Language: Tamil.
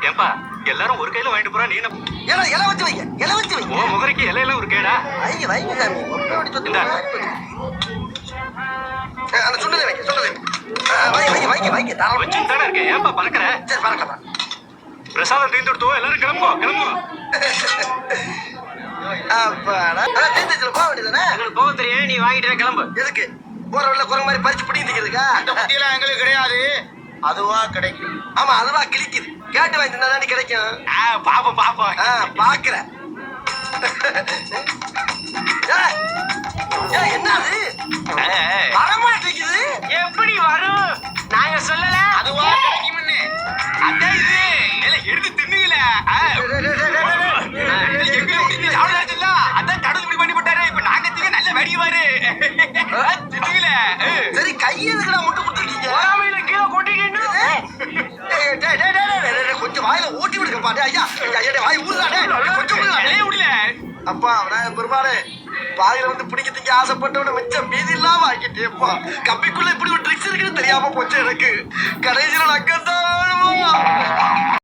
ஏப்பா எல்லாரும் ஒரு கையில வாங்கிட்டு போறா நீ என்ன இலை வச்சு வைங்க, இலை வச்சு வைங்க. ஓ முகரைக்கு இலையெல்லாம் ஒரு கேடா வைங்க வைங்க சாமி. ஒப்பேடி சொத்து அந்த சுண்டலை வைங்க, சுண்டலை வைங்க வைங்க வைங்க வைங்க தாராளமா வச்சு தானே இருக்கேன் ஏப்பா பறக்கிற சரி பறக்கலாம். பிரசாதம் தீர்ந்து விடுத்தோ எல்லாரும் கிளம்புவோம் கிளம்புவோம் அப்பாடா தீர்ந்துச்சுல போக வேண்டியதானே. எங்களுக்கு போக தெரியும் நீ வாங்கிட்டு கிளம்பு எதுக்கு போற வழியில குரங்கு மாதிரி பறிச்சு பிடிக்கிறதுக்கா? அந்த புத்தியெல்லாம் எங்களுக்கு கிடையாது, அதுவா கிடைக்கும். ஆமா அதுவா கிழிக்குது. கேட்டு வாங்கி தின்னா தானே கிடைக்கும். பாப்போம் பாப்போம் பாக்குறேன். என்ன அது வரமாட்டேங்குது? எப்படி வரும் நாங்க சொல்லல அதுவா கிடைக்கும்னு அதான் இது எல்லாம் எடுத்து தின்னுங்கள அதான் கடவுள் இப்படி பண்ணி போட்டாரு இப்ப நாங்க திங்க நல்ல வடிவாரு தின்னுங்கள சரி கையெழுதுல முட்டு கொடுத்துருக்கீங்க. பொறாமையில கீழே கொட்டிக்கணும் கொஞ்சம் வாயில ஊட்டி விடுங்க பாட்டு. ஐயா ஐயா வாய் ஊடுதானே கொஞ்சம் இலைய விடல அப்பா நான் பெருமாளே பாதியில வந்து பிடிக்க திங்க ஆசைப்பட்டவன மிச்சம் மீதி இல்லாம ஆக்கிட்டேப்பா. கம்பிக்குள்ள இப்படி ஒரு ட்ரிக்ஸ் இருக்குன்னு தெரியாம போச்சு எனக்கு. கடைசியில் அங்கதான்